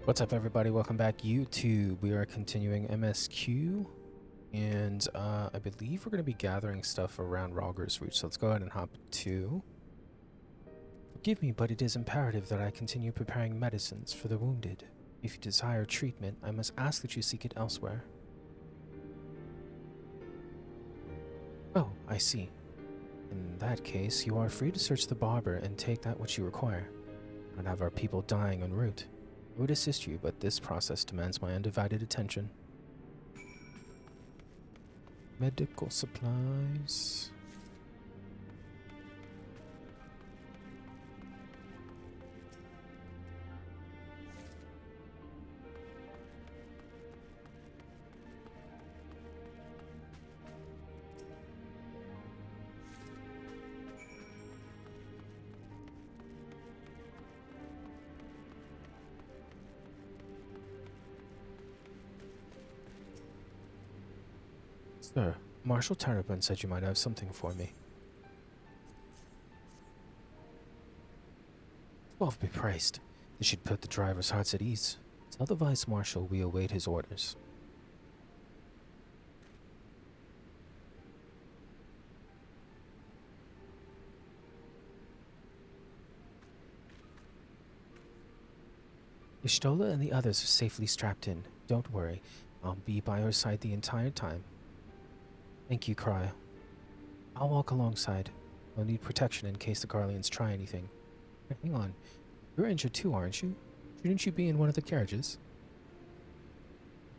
What's up, everybody? Welcome back, YouTube. We are continuing MSQ, and I believe we're going to be gathering stuff around Rogger's Reach. So let's go ahead and hop to. Forgive me, but it is imperative that I continue preparing medicines for the wounded. If you desire treatment, I must ask that you seek it elsewhere. Oh, I see. In that case, you are free to search the barber and take that which you require. Not have our people dying en route. I would assist you, but this process demands my undivided attention. Medical supplies. Sir, Marshal Terrapin said you might have something for me. 12 be praised. This should put the driver's hearts at ease. Tell the Vice Marshal we await his orders. Ishtola and the others are safely strapped in. Don't worry, I'll be by her side the entire time. Thank you, Cryo. I'll walk alongside. We'll need protection in case the Garleans try anything. Hang on. You're injured too, aren't you? Shouldn't you be in one of the carriages?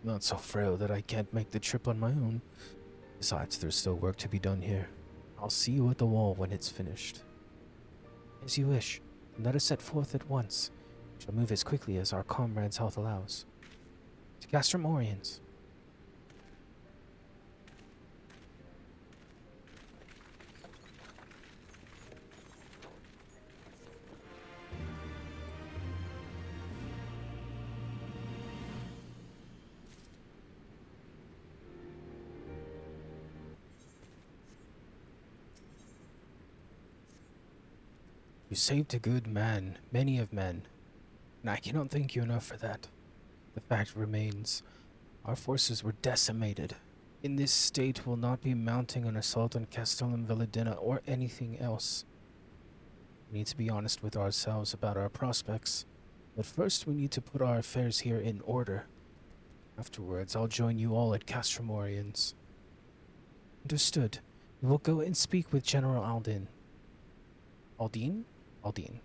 Not so frail that I can't make the trip on my own. Besides, there's still work to be done here. I'll see you at the wall when it's finished. As you wish. Let us set forth at once. We shall move as quickly as our comrades' health allows. To Castrum Oriens. You saved a good man, many of men, and I cannot thank you enough for that. The fact remains, our forces were decimated. In this state, we'll not be mounting an assault on Castellum Villadena or anything else. We need to be honest with ourselves about our prospects, but first we need to put our affairs here in order. Afterwards, I'll join you all at Castrum Oriens. Understood. We will go and speak with General Aldin. Aldin? Aldin.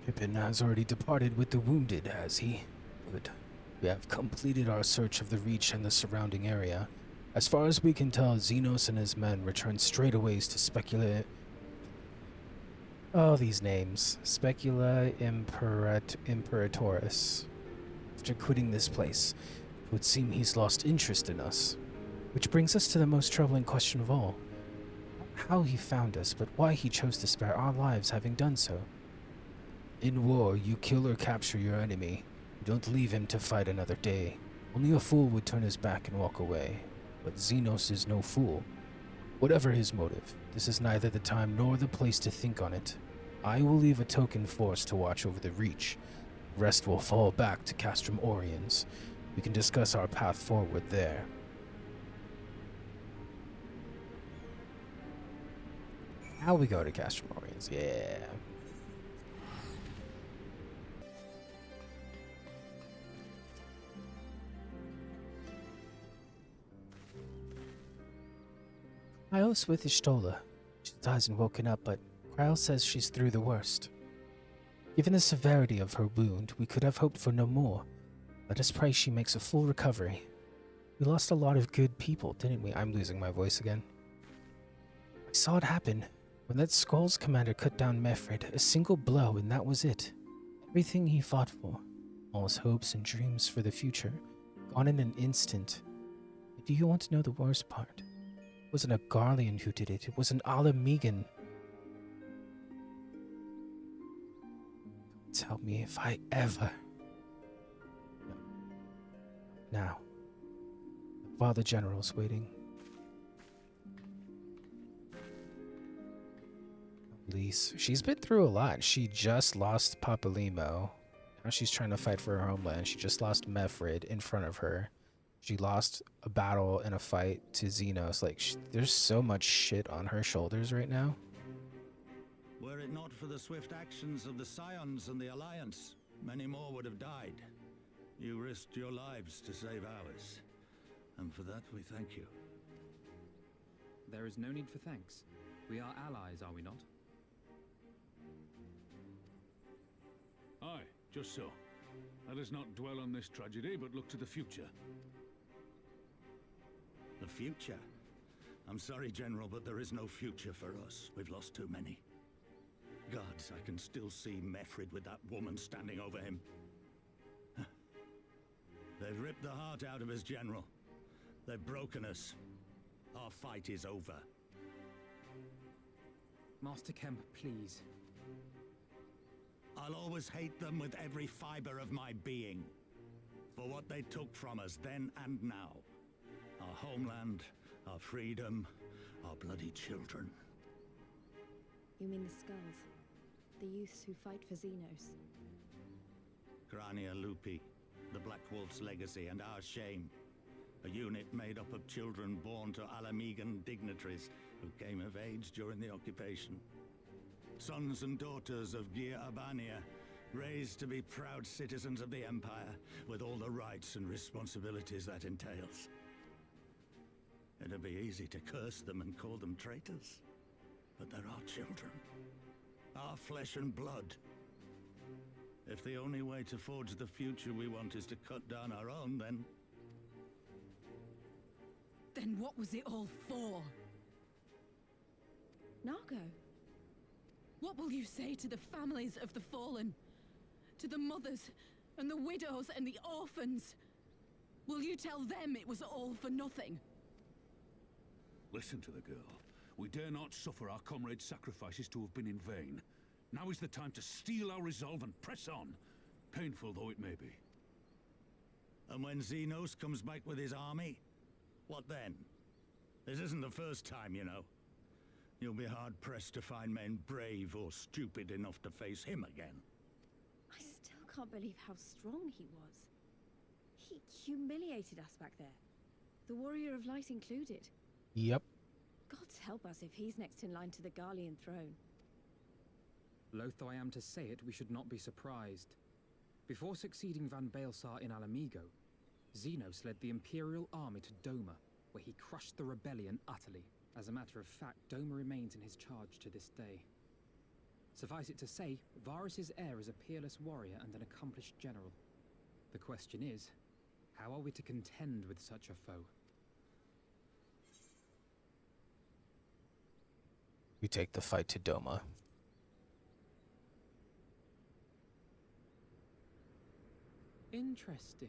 Pippin has already departed with the wounded, has he? Good. We have completed our search of the Reach and the surrounding area. As far as we can tell, Xenos and his men returned straightaways to Specula... Oh, these names. Specula Imperatoris. After quitting this place, it would seem he's lost interest in us. Which brings us to the most troubling question of all. Not how he found us, but why he chose to spare our lives having done so. In war, you kill or capture your enemy. You don't leave him to fight another day. Only a fool would turn his back and walk away. But Xenos is no fool. Whatever his motive, this is neither the time nor the place to think on it. I will leave a token force to watch over the Reach. The rest will fall back to Castrum Oriens. We can discuss our path forward there. How we go to Castrum Oriens, yeah. Cryos with Ishtola. She hasn't woken up, but Cryo says she's through the worst. Given the severity of her wound, we could have hoped for no more. Let us pray she makes a full recovery. We lost a lot of good people, didn't we? I'm losing my voice again. I saw it happen. When that Skull's commander cut down Mefred, a single blow and that was it. Everything he fought for. All his hopes and dreams for the future. Gone in an instant. Do you want to know the worst part? It wasn't a Garlean who did it. It was an Alamegan. Tell me if I ever... No. Now. While the general's waiting. Elise. She's been through a lot. She just lost Papalimo. Now she's trying to fight for her homeland. She just lost Mefrid in front of her. She lost a battle and a fight to Xenos. Like, there's so much shit on her shoulders right now. Were it not for the swift actions of the Scions and the Alliance, many more would have died. You risked your lives to save ours. And for that, we thank you. There is no need for thanks. We are allies, are we not? Aye, just so. Let us not dwell on this tragedy, but look to the future. The future? I'm sorry, General, but there is no future for us. We've lost too many. Gods, I can still see Mefrid with that woman standing over him. They've ripped the heart out of us, General. They've broken us. Our fight is over. Master Kemp, please. I'll always hate them with every fiber of my being. For what they took from us then and now. Our homeland, our freedom, our bloody children. You mean the Skulls? The youths who fight for Xenos? Grania Lupi, the Black Wolf's legacy and our shame. A unit made up of children born to Alamegan dignitaries who came of age during the occupation. Sons and daughters of Gir Abania, raised to be proud citizens of the Empire, with all the rights and responsibilities that entails. It'd be easy to curse them and call them traitors. But they're our children. Our flesh and blood. If the only way to forge the future we want is to cut down our own, then... Then what was it all for? Nargo? What will you say to the families of the fallen? To the mothers, and the widows, and the orphans? Will you tell them it was all for nothing? Listen to the girl. We dare not suffer our comrades' sacrifices to have been in vain. Now is the time to steel our resolve and press on, painful though it may be. And when Xenos comes back with his army, what then? This isn't the first time, you know. You'll be hard-pressed to find men brave or stupid enough to face him again. I still can't believe how strong he was. He humiliated us back there. The Warrior of Light included. Yep. Gods help us if he's next in line to the Garlean throne. Loath though I am to say it, we should not be surprised. Before succeeding Van Baelsar in Alamigo, Xenos led the Imperial army to Doma, where he crushed the rebellion utterly. As a matter of fact, Doma remains in his charge to this day. Suffice it to say, Varus's heir is a peerless warrior and an accomplished general. The question is, how are we to contend with such a foe? We take the fight to Doma. Interesting.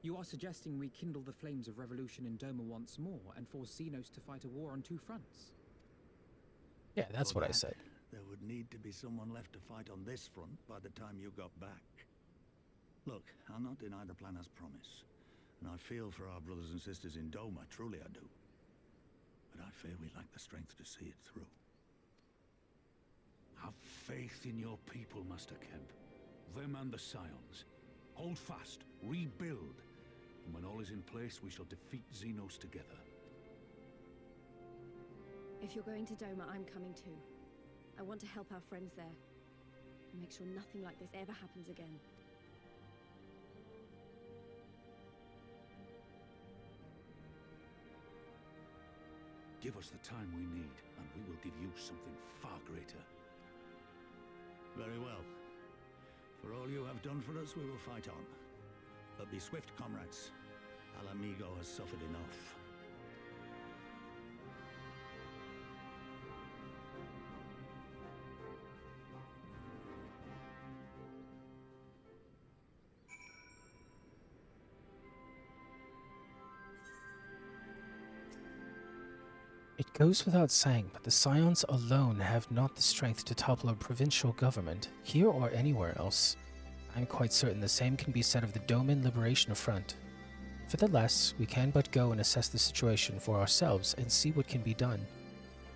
You are suggesting we kindle the flames of revolution in Doma once more and force Xenos to fight a war on two fronts? Yeah, that's For what I that, said. There would need to be someone left to fight on this front by the time you got back. Look, I'll not deny the plan as promised. And I feel for our brothers and sisters in Doma, truly I do. But I fear we lack the strength to see it through. Have faith in your people, Master Kemp. Them and the Scions. Hold fast, rebuild. And when all is in place, we shall defeat Xenos together. If you're going to Doma, I'm coming too. I want to help our friends there. And make sure nothing like this ever happens again. Give us the time we need, and we will give you something far greater. Very well. For all you have done for us, we will fight on. But be swift, comrades. Alamigo has suffered enough. goes without saying, but the Scions alone have not the strength to topple a provincial government, here or anywhere else. I'm quite certain the same can be said of the Doman Liberation Front. Nevertheless, we can but go and assess the situation for ourselves and see what can be done,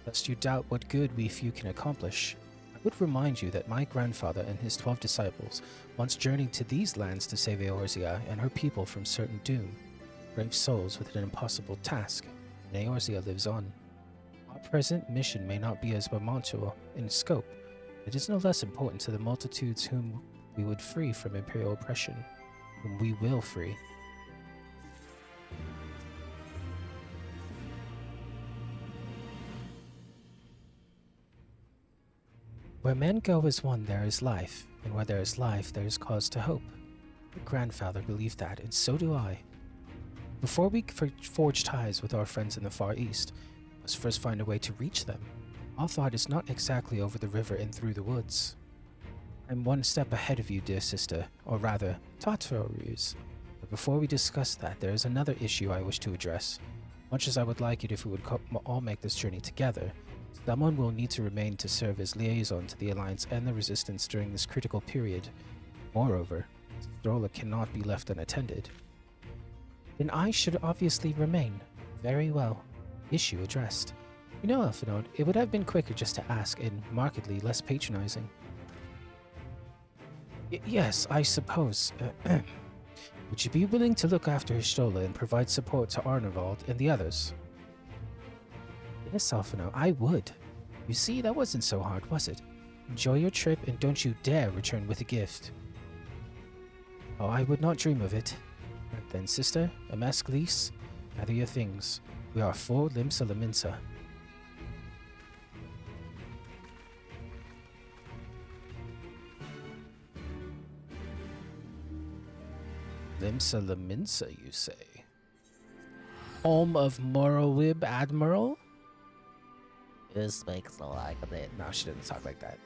lest you doubt what good we few can accomplish. I would remind you that my grandfather and his 12 disciples once journeyed to these lands to save Eorzea and her people from certain doom. Brave souls with an impossible task, and Eorzea lives on. Our present mission may not be as momentous in scope, but it is no less important to the multitudes whom we would free from Imperial oppression, whom we will free. Where men go as one, there is life, and where there is life, there is cause to hope. My grandfather believed that, and so do I. Before we forge ties with our friends in the Far East, we must first find a way to reach them. Our thought is not exactly over the river and through the woods. I'm one step ahead of you, dear sister, or rather, Tartarus. But before we discuss that, there is another issue I wish to address. Much as I would like it if we would all make this journey together, someone will need to remain to serve as liaison to the Alliance and the Resistance during this critical period. Moreover, Strola cannot be left unattended. Then I should obviously remain. Very well. Issue addressed. You know, Elfinode, it would have been quicker just to ask and markedly less patronizing. Yes, I suppose. Would you be willing to look after Histola and provide support to Arnavald and the others? Yes, Alphino, I would. You see, that wasn't so hard, was it? Enjoy your trip and don't you dare return with a gift. Oh, I would not dream of it. Right then, sister, MSQ, gather your things. We are for Limsa Laminsa. Limsa Laminsa, you say? Home of Morrowib Admiral? This makes a like of it. No, she doesn't talk like that.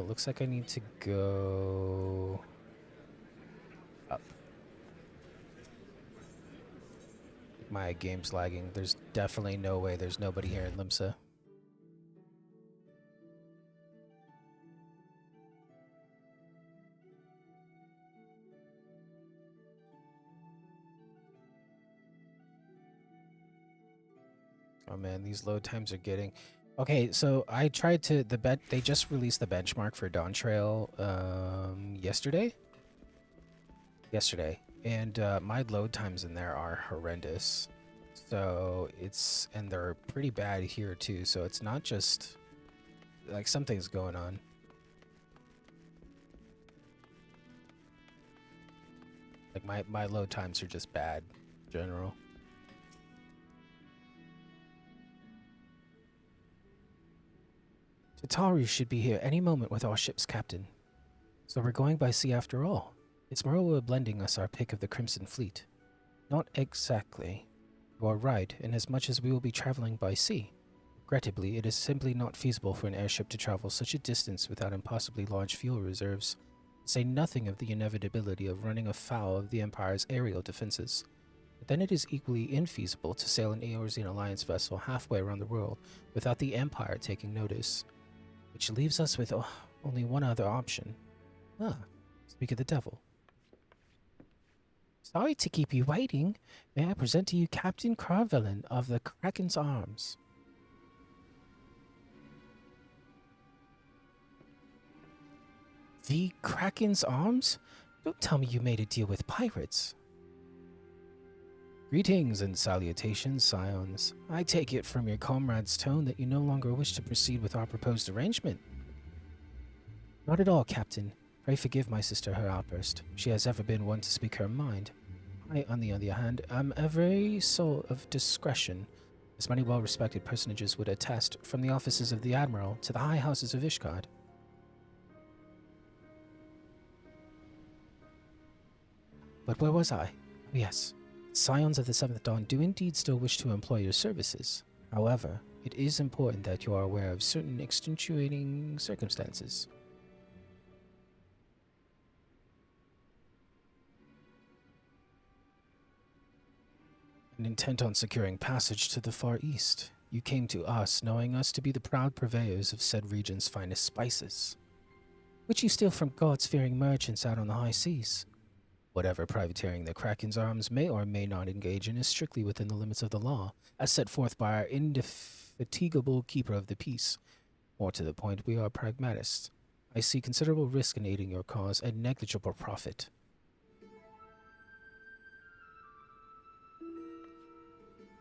Looks like I need to go up. My game's lagging. There's definitely no way there's nobody here in Limsa. Oh man, these load times are getting... Okay, so I tried to... They just released the benchmark for Dawn Trail yesterday? Yesterday. And my load times in there are horrendous. So it's... And they're pretty bad here too, so it's not just... Like, something's going on. Like, my load times are just bad in general. Tataru should be here any moment with our ship's captain. So we're going by sea after all. Is Morrowind lending us our pick of the Crimson Fleet? Not exactly. You are right, inasmuch as we will be traveling by sea. Regrettably, it is simply not feasible for an airship to travel such a distance without impossibly large fuel reserves, to say nothing of the inevitability of running afoul of the Empire's aerial defenses. But then it is equally infeasible to sail an Eorzean Alliance vessel halfway around the world without the Empire taking notice. Which leaves us with only one other option. Speak of the devil. Sorry to keep you waiting. May I present to you Captain Carvelin of the Kraken's Arms. The Kraken's Arms? Don't tell me you made a deal with pirates. Greetings and salutations, Scions. I take it from your comrade's tone that you no longer wish to proceed with our proposed arrangement. Not at all, Captain. Pray forgive my sister her outburst. She has ever been one to speak her mind. I, on the other hand, am a very soul of discretion, as many well-respected personages would attest, from the offices of the Admiral to the high houses of Ishgard. But where was I? Oh, yes. Scions of the Seventh Dawn do indeed still wish to employ your services. However, it is important that you are aware of certain extenuating circumstances. and intent on securing passage to the far east. You came to us, knowing us to be the proud purveyors of said region's finest spices, which you steal from God-fearing merchants out on the high seas. Whatever privateering the Kraken's arms may or may not engage in is strictly within the limits of the law, as set forth by our indefatigable keeper of the peace. More to the point, we are pragmatists. I see considerable risk in aiding your cause and negligible profit.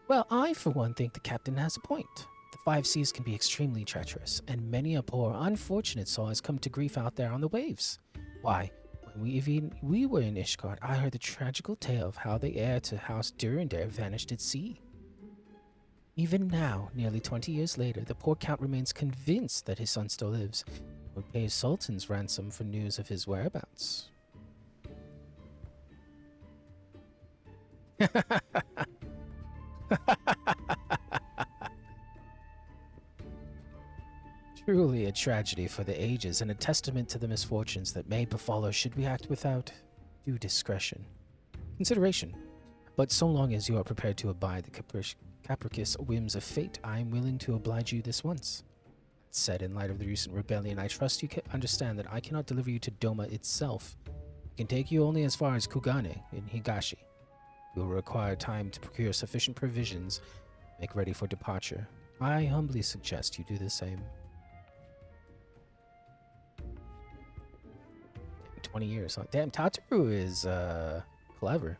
Well, I, for one, think the captain has a point. The five seas can be extremely treacherous, and many a poor, unfortunate soul has come to grief out there on the waves. Why, when we were in Ishgard, I heard the tragical tale of how the heir to House Durandare vanished at sea. Even now, nearly 20 years later, the poor count remains convinced that his son still lives and would pay a sultan's ransom for news of his whereabouts. Truly a tragedy for the ages and a testament to the misfortunes that may befall us should we act without due consideration. But so long as you are prepared to abide the capricious whims of fate, I am willing to oblige you this once. That said, in light of the recent rebellion, I trust you can understand that I cannot deliver you to Doma itself. I can take you only as far as Kugane in Higashi. You will require time to procure sufficient provisions, make ready for departure. I humbly suggest you do the same. 20 years, huh? Damn, Tataru is, clever.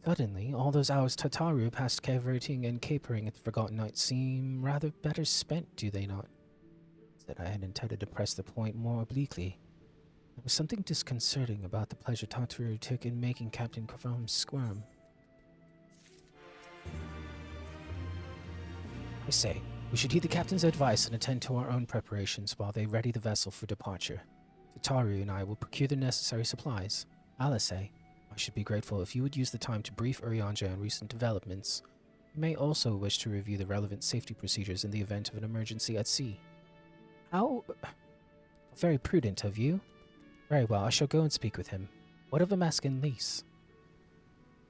Suddenly, all those hours Tataru passed cavorting and capering at the Forgotten Night seem rather better spent, do they not? Said I had intended to press the point more obliquely. There was something disconcerting about the pleasure Tataru took in making Captain Kavram squirm. I say, we should heed the captain's advice and attend to our own preparations while they ready the vessel for departure. Tataru and I will procure the necessary supplies. Alice, I should be grateful if you would use the time to brief Urianger on recent developments. You may also wish to review the relevant safety procedures in the event of an emergency at sea. How very prudent of you. Very well, I shall go and speak with him. What of a Maskin lease?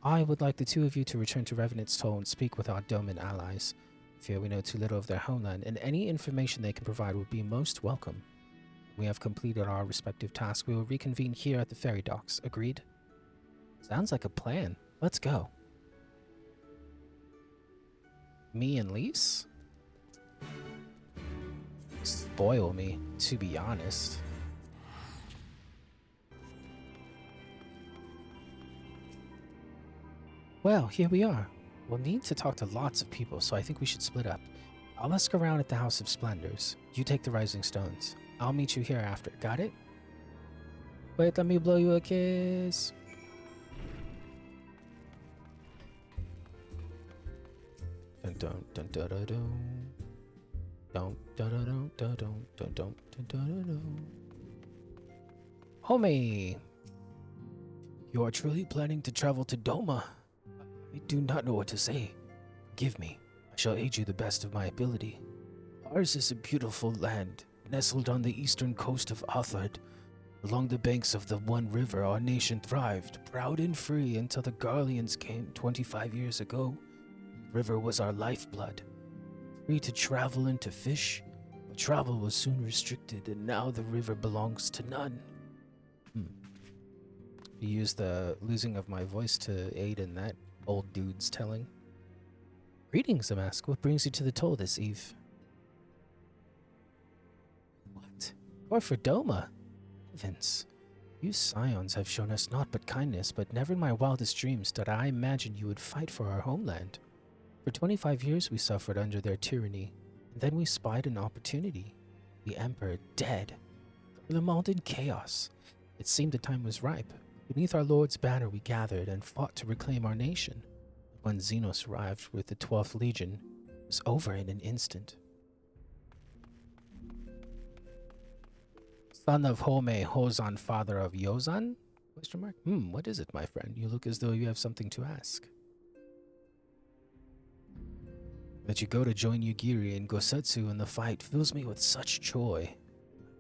I would like the two of you to return to Revenant's Toll and speak with our Doman allies. I fear we know too little of their homeland, and any information they can provide would be most welcome. When we have completed our respective tasks, we will reconvene here at the ferry docks. Agreed? Sounds like a plan. Let's go. Me and Lise? Spoil me, to be honest. Well, here we are. We'll need to talk to lots of people, so I think we should split up. I'll ask around at the House of Splendors. You take the Rising Stones. I'll meet you here after. Got it? Wait, let me blow you a kiss. Dun dun dun dun dun dun. Dun dun dun dun dun dun dun dun dun dun. Homie, you are truly planning to travel to Doma? I do not know what to say. Forgive me. I shall aid you the best of my ability. Ours is a beautiful land, nestled on the eastern coast of Athard. Along the banks of the one river, our nation thrived, proud and free, until the Garleans came 25 years ago. The river was our lifeblood. Free to travel and to fish, but travel was soon restricted, and now the river belongs to none. You use the losing of my voice to aid in that old dude's telling. Greetings, Amask. What brings you to the toll this eve? What? Or for Doma? Heavens. You scions have shown us naught but kindness, but never in my wildest dreams did I imagine you would fight for our homeland. For 25 years we suffered under their tyranny, and then we spied an opportunity. The Emperor dead. The in chaos. It seemed the time was ripe. Beneath our Lord's banner we gathered and fought to reclaim our nation. When Xenos arrived with the 12th Legion, it was over in an instant. Son of Home, Hozan, father of Yozan? Question mark? What is it, my friend? You look as though you have something to ask. That you go to join Yugiri and Gosetsu in the fight fills me with such joy.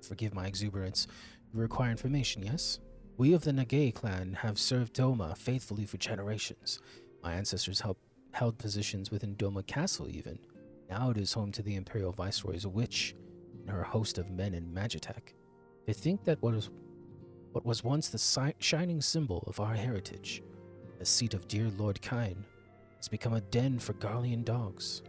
Forgive my exuberance. You require information, yes? We of the Nagay clan have served Doma faithfully for generations. My ancestors held positions within Doma Castle even. Now it is home to the Imperial Viceroy's witch and her host of men in Magitek. To think that what was once the shining symbol of our heritage, the seat of dear Lord Kyne, has become a den for Garlean dogs.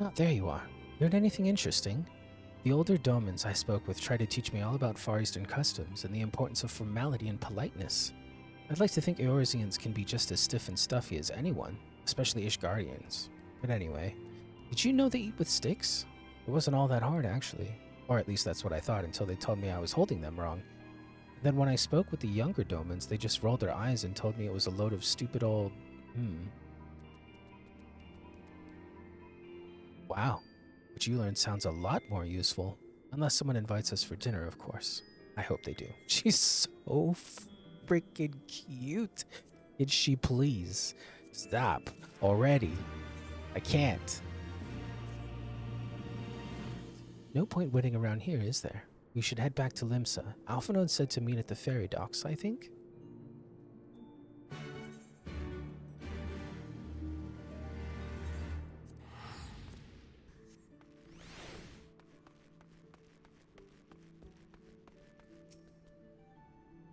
Ah, there you are. Learned anything interesting? The older Domans I spoke with tried to teach me all about Far Eastern customs and the importance of formality and politeness. I'd like to think Eorzeans can be just as stiff and stuffy as anyone, especially Ishgarians. But anyway, did you know they eat with sticks? It wasn't all that hard, actually. Or at least that's what I thought until they told me I was holding them wrong. Then when I spoke with the younger Domans, they just rolled their eyes and told me it was a load of stupid old... Wow. What you learned sounds a lot more useful. Unless someone invites us for dinner, of course. I hope they do. She's so freaking cute. Could she please stop already? I can't. No point waiting around here, is there? We should head back to Limsa. Alphinaud said to meet at the ferry docks, I think?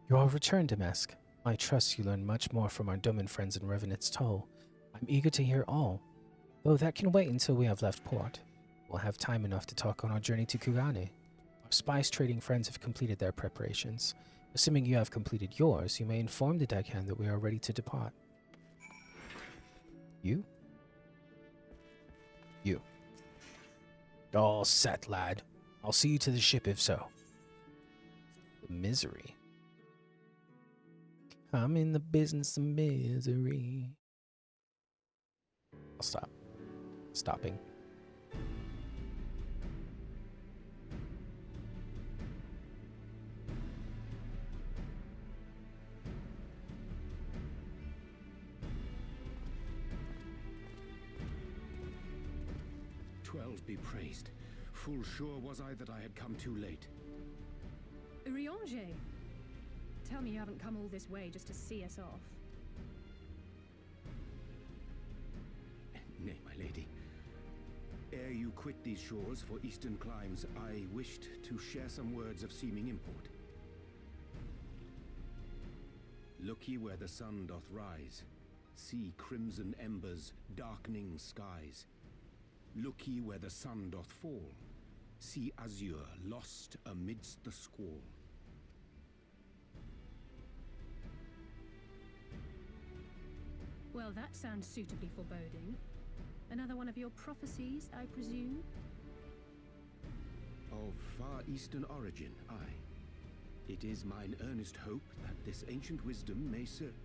You all returned, Damask. I trust you learned much more from our Doman friends in Revenant's Toll. I'm eager to hear all, though that can wait until we have left port. We'll have time enough to talk on our journey to Kugane. Our spice trading friends have completed their preparations. Assuming you have completed yours, you may inform the deckhand that we are ready to depart. You? You. All set, lad. I'll see you to the ship if so. The misery. I'm in the business of misery. I'll stop. Stopping. Be praised. Full sure was I that I had come too late. Urianger, tell me you haven't come all this way just to see us off. Nay, my lady. Ere you quit these shores for eastern climes, I wished to share some words of seeming import. Look ye where the sun doth rise. See crimson embers, darkening skies. Look ye where the sun doth fall. See azure lost amidst the squall. Well, that sounds suitably foreboding. Another one of your prophecies, I presume? Of far eastern origin, aye. It is mine earnest hope that this ancient wisdom may serve.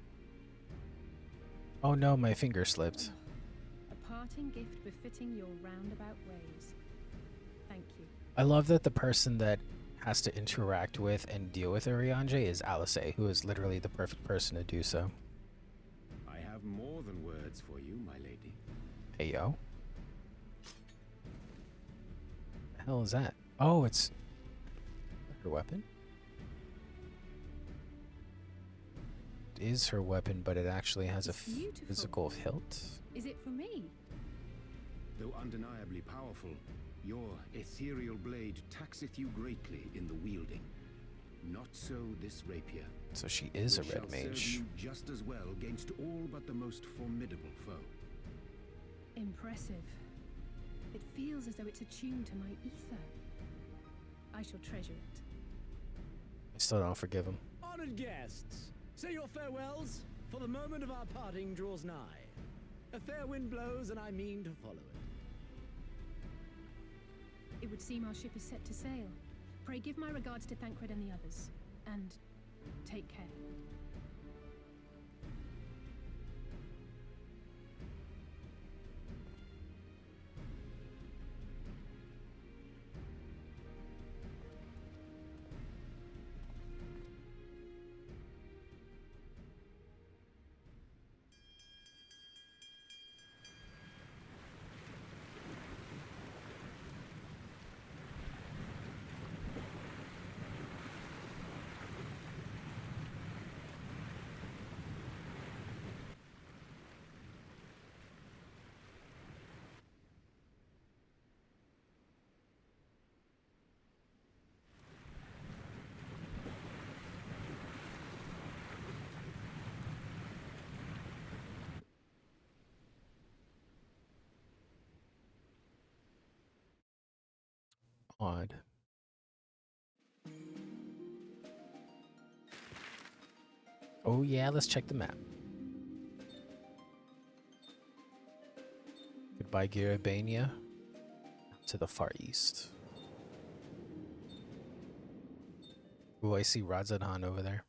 Oh no, my finger slipped. A parting gift befitting your roundabout ways. Thank you. I love that the person that has to interact with and deal with Urianger is Alice, who is literally the perfect person to do so. I have more than words for you, my lady. Hey, yo. The hell is that? Oh, it's her weapon? It is her weapon, but it actually has It's a beautiful. physical hilt. Is it for me? Though undeniably powerful, your ethereal blade taxeth you greatly in the wielding. Not so this rapier. So she is a which red shall serve mage. you just as well against all but the most formidable foe. Impressive. It feels as though it's attuned to my ether. I shall treasure it. I still don't forgive him. Honored guests, say your farewells, for the moment of our parting draws nigh. A fair wind blows, and I mean to follow it. It would seem our ship is set to sail. Pray give my regards to Thancred and the others. And take care. Odd. Oh yeah, let's check the map. Goodbye, Garabania. To the far east. Ooh, I see Radzadan over there.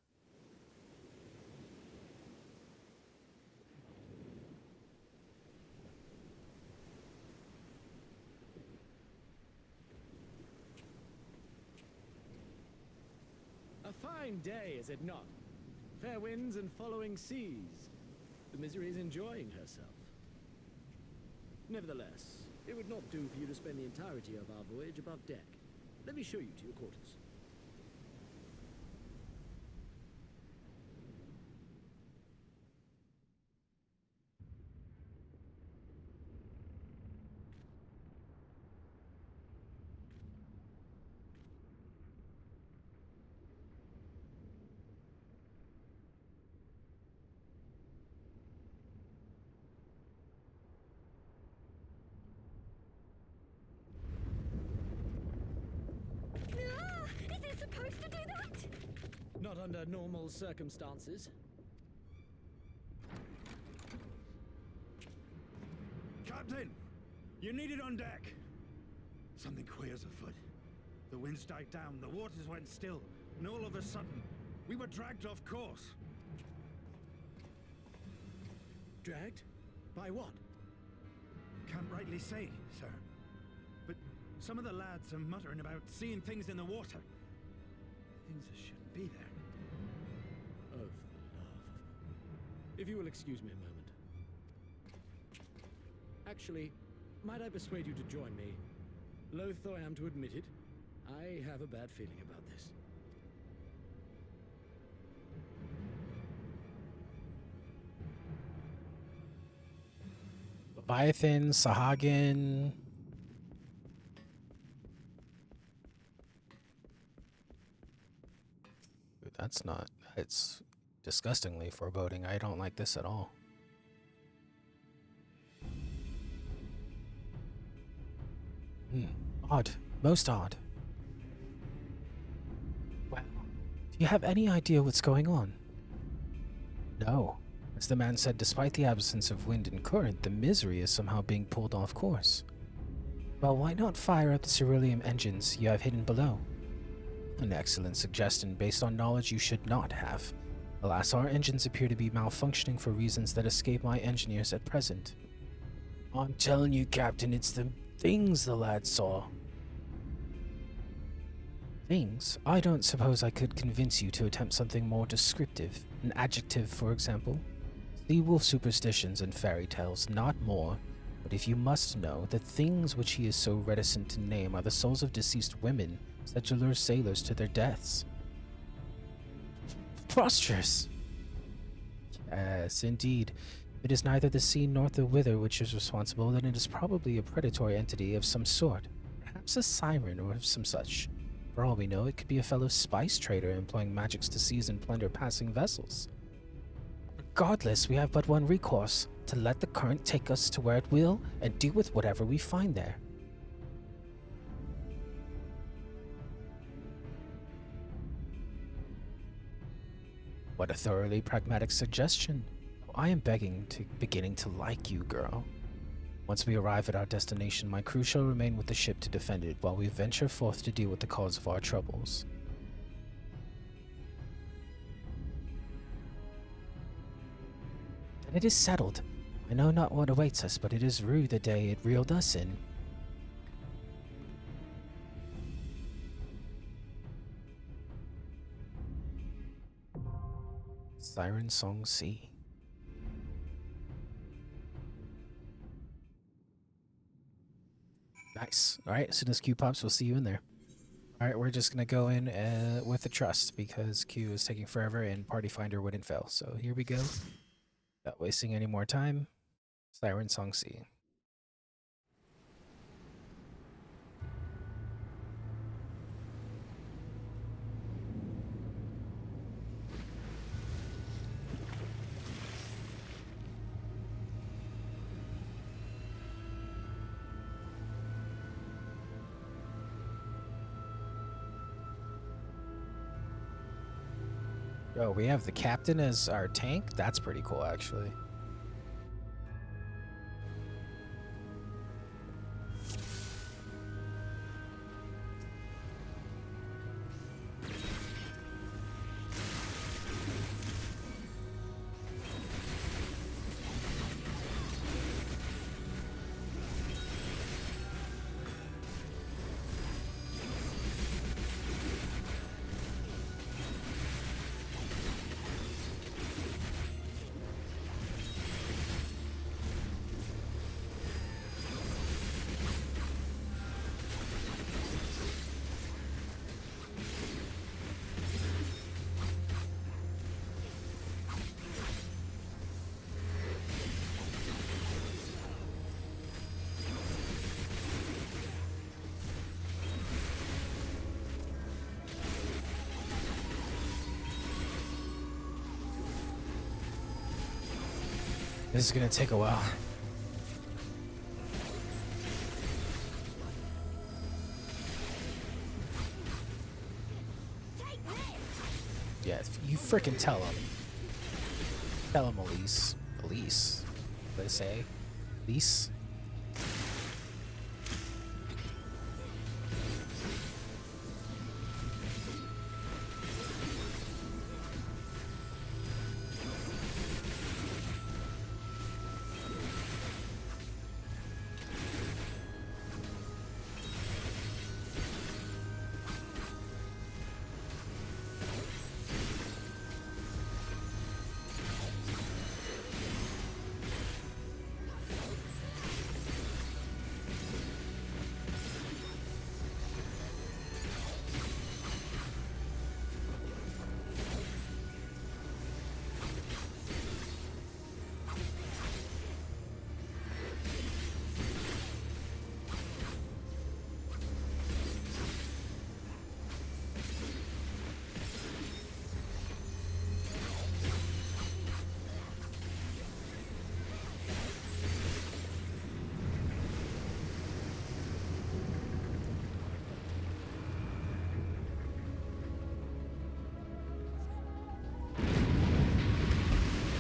A fine day, is it not? Fair winds and following seas. The Misery is enjoying herself. Nevertheless, it would not do for you to spend the entirety of our voyage above deck. Let me show you to your quarters. Is it supposed to do that? Not under normal circumstances. Captain! You need it on deck! Something queer's afoot. The winds died down, the waters went still, and all of a sudden, we were dragged off course. Dragged? By what? Can't rightly say, sir. But some of the lads are muttering about seeing things in the water. Things that shouldn't be there. Oh, for the love of... If you will excuse me a moment. Actually, might I persuade you to join me? Loath though I am to admit it, I have a bad feeling about this. Leviathan, Sahagin. That's not. It's disgustingly foreboding. I don't like this at all. Odd. Most odd. Well, do you have any idea what's going on? No. As the man said, despite the absence of wind and current, the Misery is somehow being pulled off course. Well, why not fire up the ceruleum engines you have hidden below? An excellent suggestion based on knowledge you should not have. Alas, our engines appear to be malfunctioning for reasons that escape my engineers at present. I'm telling you, Captain, it's the things the lad saw. Things? I don't suppose I could convince you to attempt something more descriptive. An adjective, for example. The wolf superstitions and fairy tales, not more. But if you must know, the things which he is so reticent to name are the souls of deceased women, said to lure sailors to their deaths. Preposterous! Yes, indeed. If it is neither the sea nor the wither which is responsible, then it is probably a predatory entity of some sort. Perhaps a siren or some such. For all we know, it could be a fellow spice trader employing magics to seize and plunder passing vessels. Regardless, we have but one recourse, to let the current take us to where it will and deal with whatever we find there. What a thoroughly pragmatic suggestion. I am beginning to like you, girl. Once we arrive at our destination, my crew shall remain with the ship to defend it while we venture forth to deal with the cause of our troubles. And it is settled. I know not what awaits us, but it is rue the day it reeled us in. Siren Song C. Nice. Alright, as soon as Q pops, we'll see you in there. Alright, we're just gonna go in with the trust because Q is taking forever and Party Finder wouldn't fail. So here we go. Without wasting any more time. Siren Song C. Oh, we have the captain as our tank? That's pretty cool, actually. This is gonna take a while. Yeah, you frickin' tell him. Tell him, Elise. Elise? What did I say? Elise?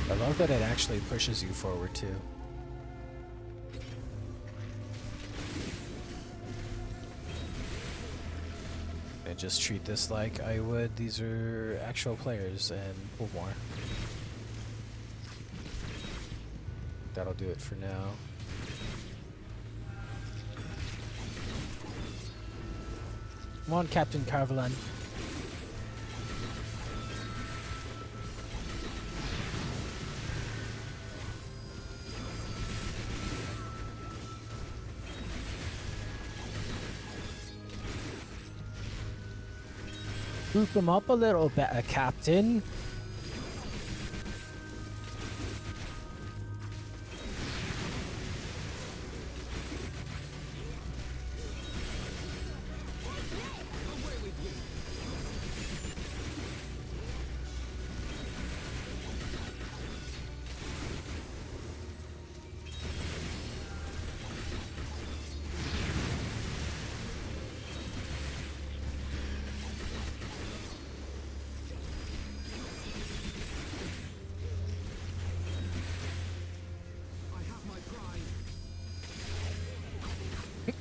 I love that it actually pushes you forward too. I just treat this like I would. These are actual players and pull more. That'll do it for now. Come on, Captain Carvelan. Group them up a little better, Captain.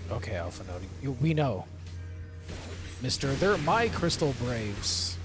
Okay, Alpha Note. We know. Mister, they're my Crystal Braves.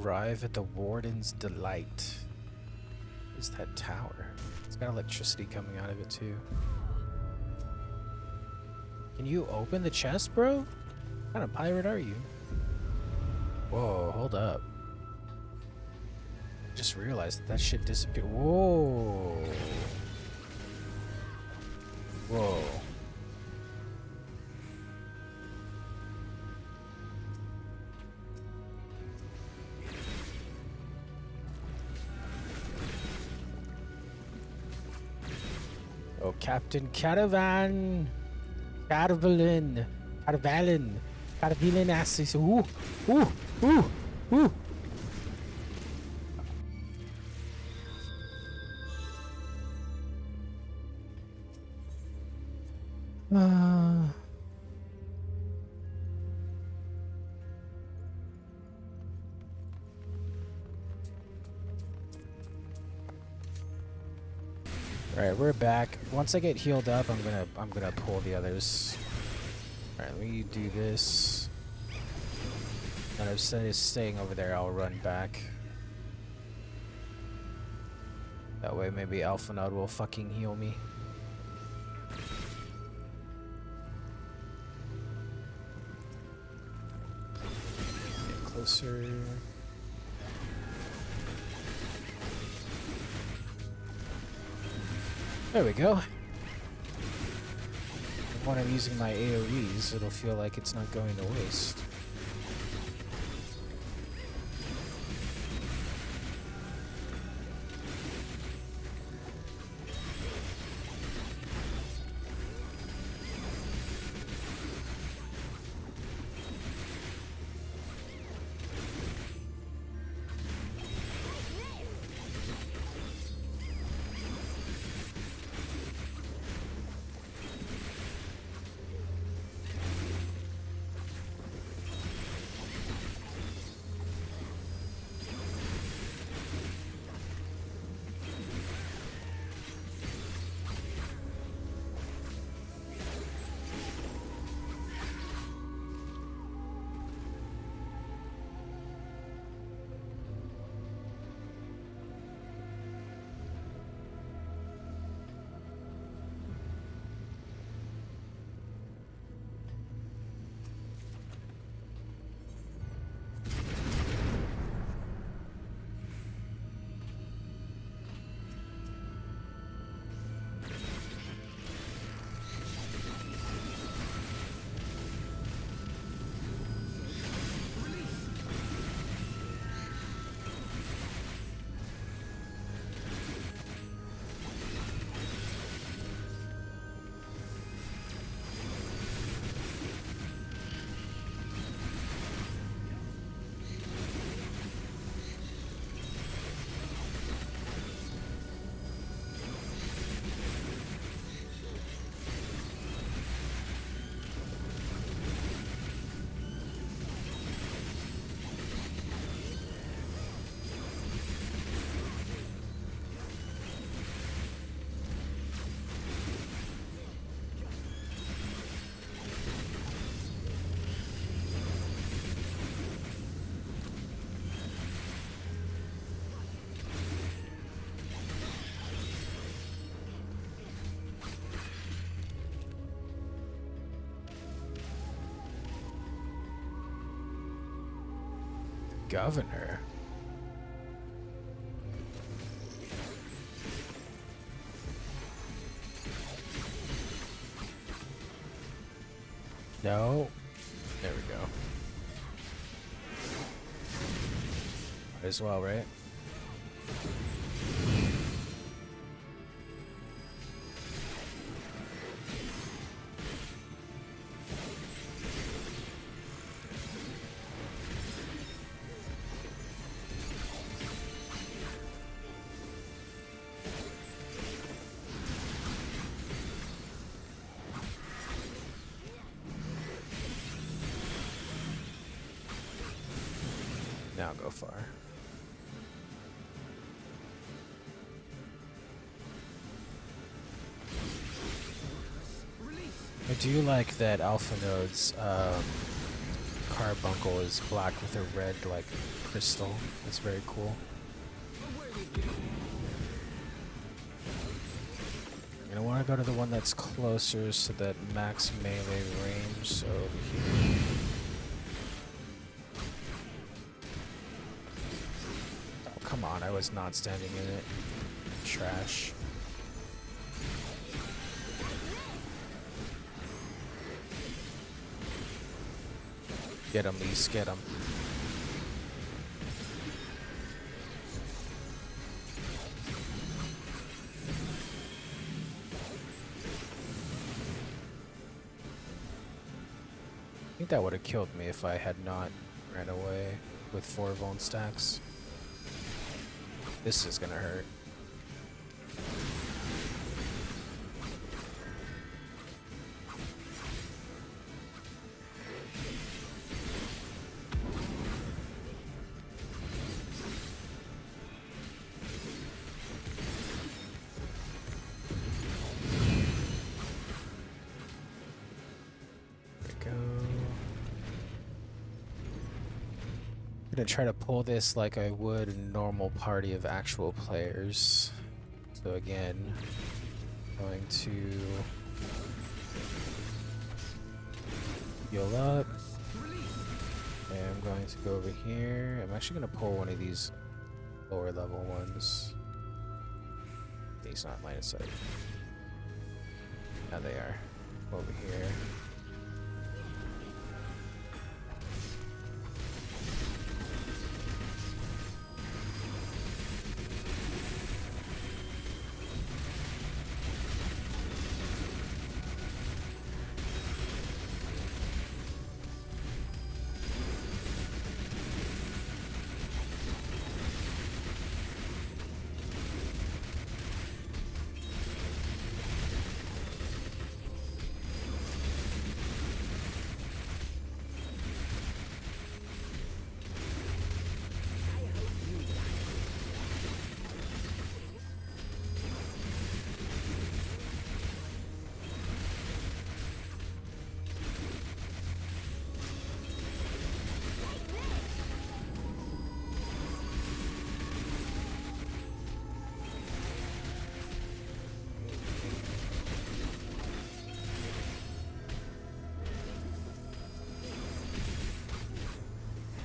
Arrive at the Warden's Delight. What is that tower? It's got electricity coming out of it too. Can you open the chest, bro? What kind of pirate are you? Whoa, hold up. Just realized that shit disappeared. Whoa. Whoa. Oh, Captain Caravan. Caravalin. Caravalin. Caravalin asses. Ooh. Ooh. Ooh. Ooh. Alright, we're back. Once I get healed up, I'm gonna pull the others. Alright, let me do this. And instead of staying over there, I'll run back. That way maybe Alpha Node will fucking heal me. Get closer. There we go. When I'm using my AoEs, it'll feel like it's not going to waste. Governor. No. There we go. Might as well, right? Now go far. I do like that Alpha Node's carbuncle is black with a red, like, crystal. That's very cool. And I want to go to the one that's closer so that max melee range, so over here. Oh, come on, I was not standing in it. Trash. Get him, Lise, get him. I think that would have killed me if I had not ran away with 4 bone stacks. This is gonna hurt. I'm gonna try to pull this like I would a normal party of actual players. So again, going to heal up. And I'm going to go over here. I'm actually gonna pull one of these lower level ones. He's not line of sight. Now they are. Over here.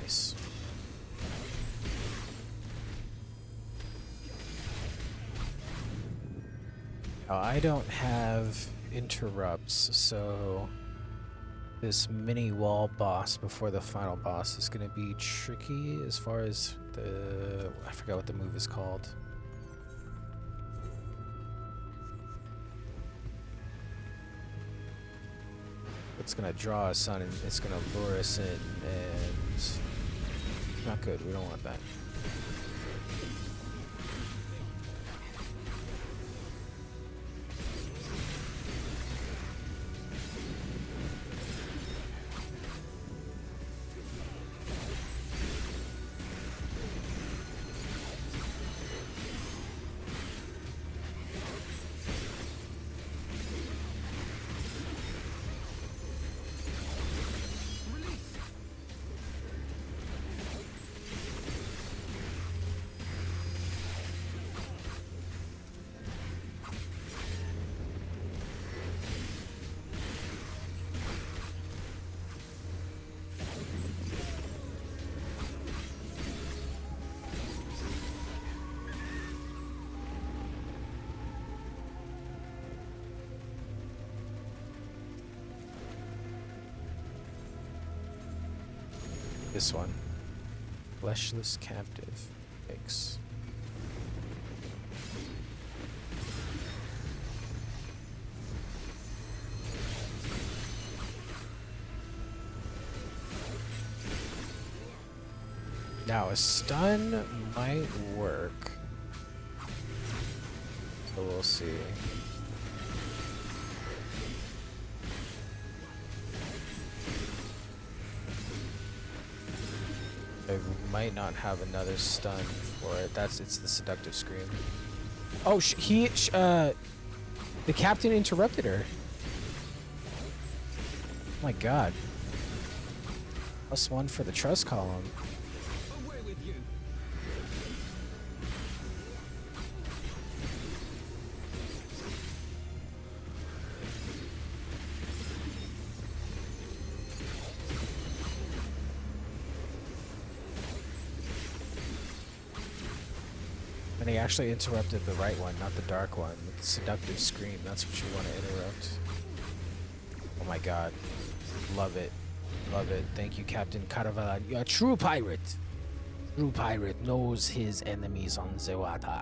Nice. Now, I don't have interrupts, so this mini wall boss before the final boss is going to be tricky as far as the... I forgot what the move is called. It's going to draw us on and it's going to lure us in, and not good. We don't want that. This one. Fleshless captive. Yikes. Now a stun might work. So we'll see. I might not have another stun for it. It's the seductive scream. Oh, the captain interrupted her. Oh my god. +1 for the trust column. Away with you. And he actually interrupted the right one, not the dark one. Seductive scream, that's what you want to interrupt. Oh my god. Love it. Love it. Thank you, Captain Caravellan. You're a true pirate. True pirate knows his enemies on the water.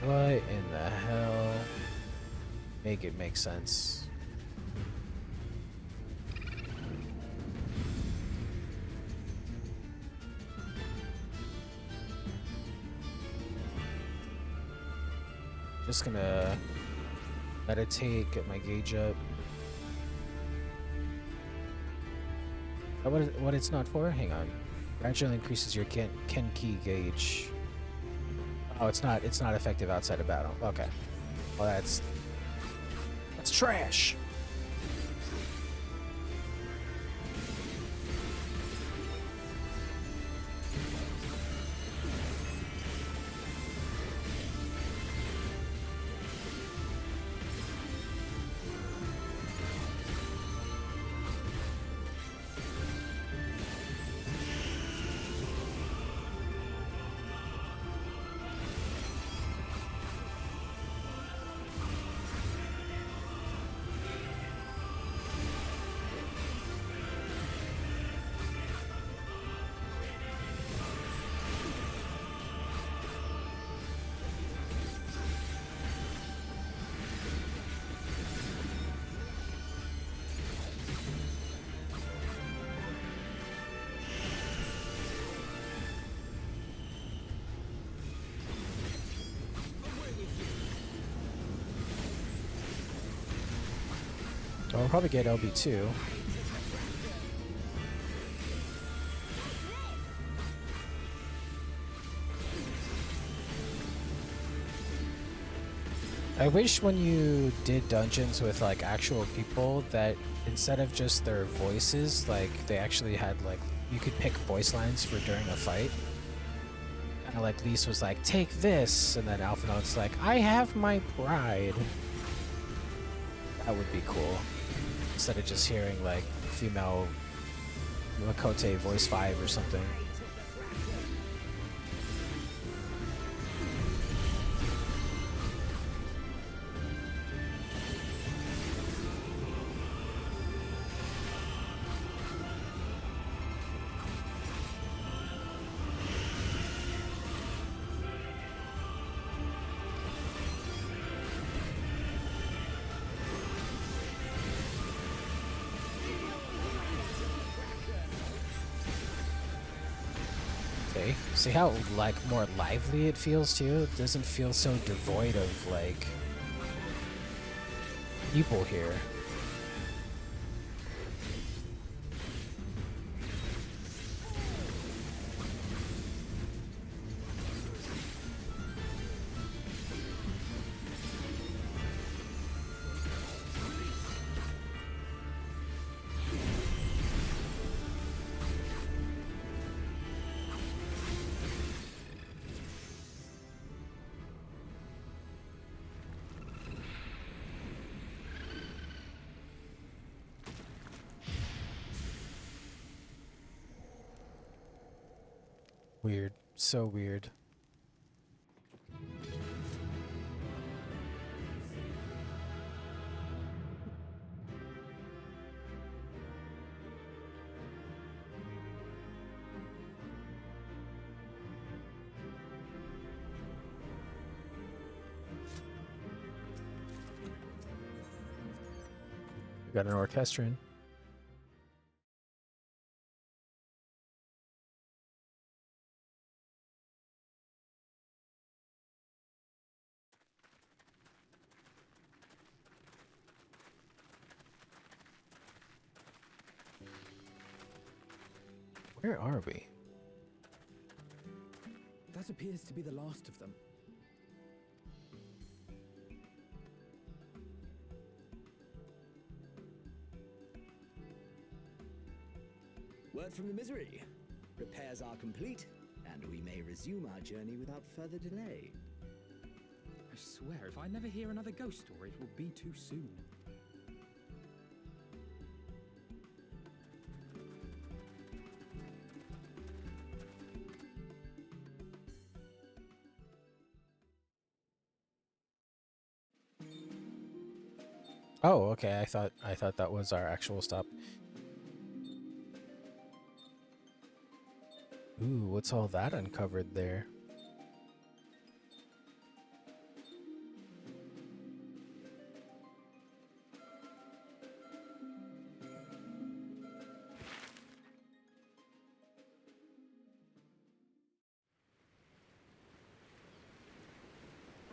What in the hell? Make it make sense. Just gonna meditate, get my gauge up. Oh, what it's not for? Hang on. Gradually increases your Kenki gauge. Oh, it's not effective outside of battle. Okay. Well, that's trash. I'll probably get LB2. I wish when you did dungeons with like actual people that instead of just their voices, like they actually had like you could pick voice lines for during a fight. Kind of like Lise was like, "Take this," and then Alphinaud's like, "I have my pride." That would be cool. Instead of just hearing like female Makote voice 5 or something. See how like more lively it feels too? It doesn't feel so devoid of like people here. Weird. So weird. We got an orchestrion. Where are we? That appears to be the last of them. Word from the Misery. Repairs are complete, and we may resume our journey without further delay. I swear, if I never hear another ghost story, it will be too soon. Oh, okay. I thought that was our actual stop. Ooh, what's all that uncovered there?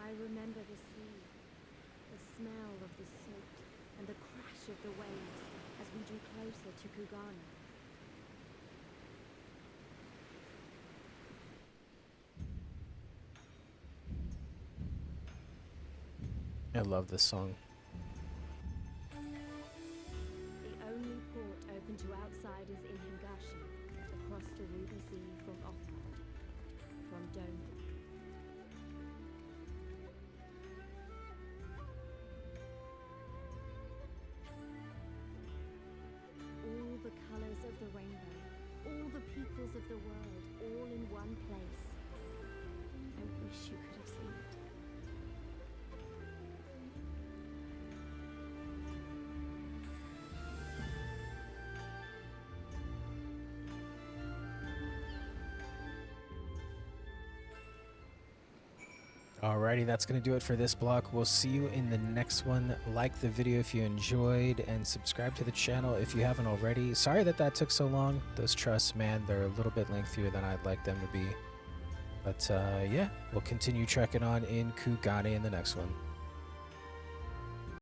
I remember the sea, the smell of the salt, and the crash of the waves as we drew closer to Kugana. I love this song. The only port open to outsiders in Higashi, across the Ruby Sea from Othard, from Doma. All the colors of the rainbow, all the peoples of the world, all in one place. I wish you could have seen it. Alrighty, that's going to do it for this block. We'll see you in the next one. Like the video if you enjoyed, and subscribe to the channel if you haven't already. Sorry that took so long. Those trusts, man, they're a little bit lengthier than I'd like them to be. But yeah, we'll continue trekking on in Kugane in the next one.